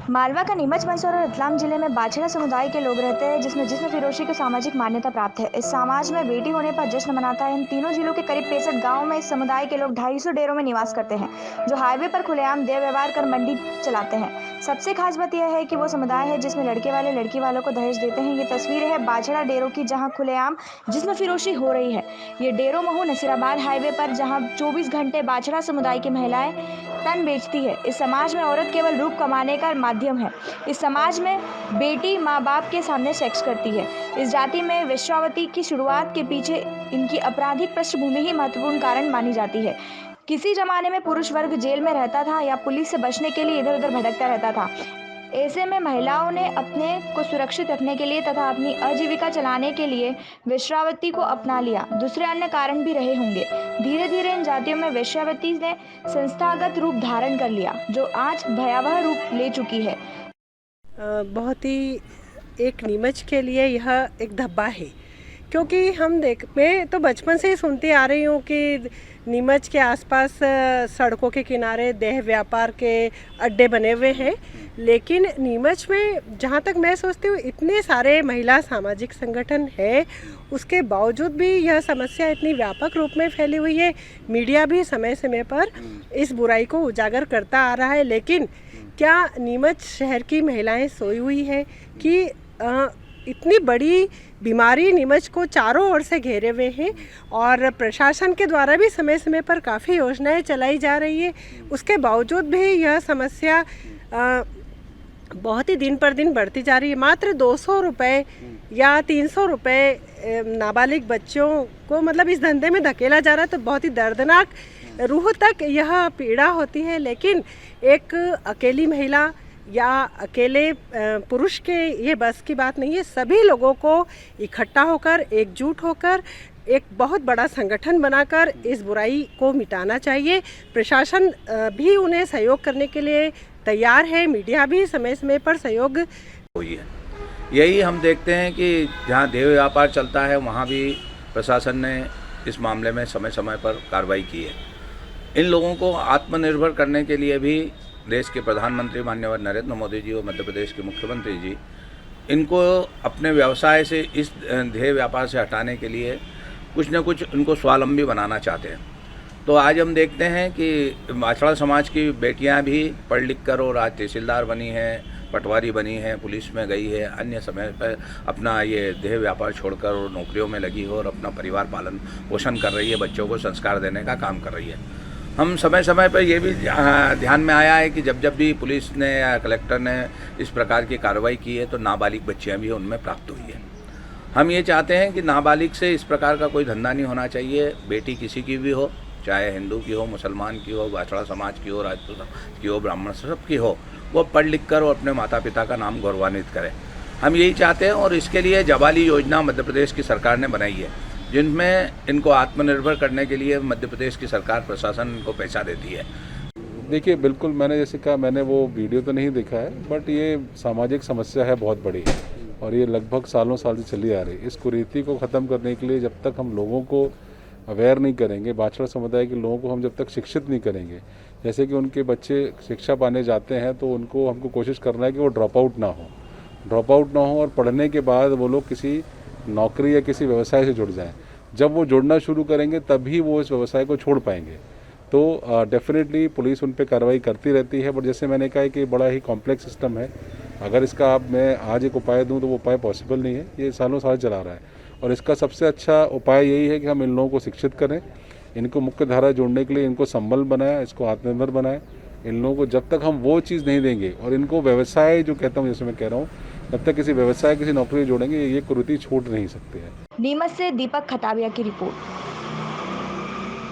मालवा का नीमच मंदसौर और रतलाम जिले में बाछड़ा समुदाय के लोग रहते हैं, जिसमें जिस्म फिरोशी को सामाजिक मान्यता प्राप्त है। इस समाज में बेटी होने पर जश्न मनाता है। इन तीनों जिलों के करीब 65 गाँव में इस समुदाय के लोग 250 डेरों में निवास करते हैं, जो हाईवे पर खुलेआम देह व्यवहार कर मंडी चलाते हैं। सबसे खास बात यह है कि वो समुदाय है जिसमें लड़के वाले लड़की वालों को दहेज देते हैं। ये तस्वीर है बाछड़ा डेरों की, जहाँ खुलेआम जिस्म फिरोशी हो रही है। ये डेरो महू नसीराबाद हाईवे पर, जहाँ 24 घंटे बाछड़ा समुदाय की महिलाएं तन बेचती है। इस समाज में औरत केवल रूप कमाने का माध्यम है। इस समाज में बेटी माँ बाप के सामने सेक्स करती है। इस जाति में वेश्यावृत्ति की शुरुआत के पीछे इनकी आपराधिक पृष्ठभूमि ही महत्वपूर्ण कारण मानी जाती है। किसी जमाने में पुरुष वर्ग जेल में रहता था या पुलिस से बचने के लिए इधर उधर भटकता रहता था। ऐसे में महिलाओं ने अपने को सुरक्षित रखने के लिए तथा अपनी आजीविका चलाने के लिए वेश्यावृत्ति को अपना लिया। दूसरे अन्य कारण भी रहे होंगे। धीरे धीरे इन जातियों में वेश्यावृत्ति ने संस्थागत रूप धारण कर लिया, जो आज भयावह रूप ले चुकी है। बहुत ही एक नीमच के लिए यह एक धब्बा है, क्योंकि मैं तो बचपन से ही सुनती आ रही हूँ कि नीमच के आसपास सड़कों के किनारे देह व्यापार के अड्डे बने हुए हैं। लेकिन नीमच में जहाँ तक मैं सोचती हूँ, इतने सारे महिला सामाजिक संगठन है, उसके बावजूद भी यह समस्या इतनी व्यापक रूप में फैली हुई है। मीडिया भी समय समय पर इस बुराई को उजागर करता आ रहा है। लेकिन क्या नीमच शहर की महिलाएं सोई हुई है कि इतनी बड़ी बीमारी नीमच को चारों ओर से घेरे हुए हैं, और प्रशासन के द्वारा भी समय समय पर काफ़ी योजनाएं चलाई जा रही है। उसके बावजूद भी यह समस्या बहुत ही दिन पर दिन बढ़ती जा रही है। मात्र 200 रुपये या 300 रुपये नाबालिग बच्चों को मतलब इस धंधे में धकेला जा रहा है, तो बहुत ही दर्दनाक रूह तक यह पीड़ा होती है। लेकिन एक अकेली महिला या अकेले पुरुष के ये बस की बात नहीं है। सभी लोगों को इकट्ठा होकर, एकजुट होकर एक बहुत बड़ा संगठन बनाकर इस बुराई को मिटाना चाहिए। प्रशासन भी उन्हें सहयोग करने के लिए तैयार है। मीडिया भी समय समय पर सहयोग हुई है। यही हम देखते हैं कि जहाँ देह व्यापार चलता है, वहाँ भी प्रशासन ने इस मामले में समय समय पर कार्रवाई की है। इन लोगों को आत्मनिर्भर करने के लिए भी देश के प्रधानमंत्री माननीय नरेंद्र मोदी जी और मध्य प्रदेश के मुख्यमंत्री जी इनको अपने व्यवसाय से, इस देह व्यापार से हटाने के लिए कुछ न कुछ इनको स्वावलंबी बनाना चाहते हैं। तो आज हम देखते हैं कि बाछड़ा समाज की बेटियां भी पढ़ लिख कर और आज तहसीलदार बनी हैं, पटवारी बनी हैं, पुलिस में गई है, अन्य समय पर अपना ये देह व्यापार छोड़कर और नौकरियों में लगी हो और अपना परिवार पालन पोषण कर रही है, बच्चों को संस्कार देने का काम कर रही है। हम समय समय पर ये भी ध्यान में आया है कि जब भी पुलिस ने या कलेक्टर ने इस प्रकार की कार्रवाई की है, तो नाबालिग बच्चियाँ भी उनमें प्राप्त हुई है। हम ये चाहते हैं कि नाबालिग से इस प्रकार का कोई धंधा नहीं होना चाहिए। बेटी किसी की भी हो, चाहे हिंदू की हो, मुसलमान की हो, बाछड़ा समाज की हो, राजपूत समाज की हो, ब्राह्मण सब की हो, वो पढ़ लिख कर और अपने माता पिता का नाम गौरवान्वित करें। हम यही चाहते हैं, और इसके लिए जवाली योजना मध्य प्रदेश की सरकार ने बनाई है, जिनमें इनको आत्मनिर्भर करने के लिए मध्य प्रदेश की सरकार, प्रशासन इनको पैसा देती है। देखिए, बिल्कुल मैंने जैसे कहा, मैंने वो वीडियो तो नहीं देखा है, बट ये सामाजिक समस्या है, बहुत बड़ी है, और ये लगभग सालों साल से चली आ रही है। इस कुरीति को ख़त्म करने के लिए जब तक हम लोगों को अवेयर नहीं करेंगे, बाछड़ा समुदाय के लोगों को हम जब तक शिक्षित नहीं करेंगे, जैसे कि उनके बच्चे शिक्षा पाने जाते हैं, तो हमको कोशिश करना है कि वो ड्रॉप आउट ना हो, और पढ़ने के बाद वो लोग किसी नौकरी या किसी व्यवसाय से जुड़ जाएं। जब वो जुड़ना शुरू करेंगे, तभी वो इस व्यवसाय को छोड़ पाएंगे। तो डेफिनेटली पुलिस उन पर कार्रवाई करती रहती है, बट जैसे मैंने कहा कि बड़ा ही कॉम्प्लेक्स सिस्टम है। अगर इसका मैं आज एक उपाय दूं, तो वो उपाय पॉसिबल नहीं है। ये सालों साल चला रहा है, और इसका सबसे अच्छा उपाय यही है कि हम इन लोगों को शिक्षित करें, इनको मुख्य धारा जोड़ने के लिए इनको संबल बनाएं, इसको आत्मनिर्भर बनाएं। इन लोगों को जब तक हम वो चीज़ नहीं देंगे, और इनको व्यवसाय जो कहता हूँ, जैसे मैं कह रहा हूँ, जब तक किसी व्यवसाय, किसी नौकरी जोड़ेंगे, ये कुरीति छूट नहीं सकती है। नीमच से दीपक खताबिया की रिपोर्ट।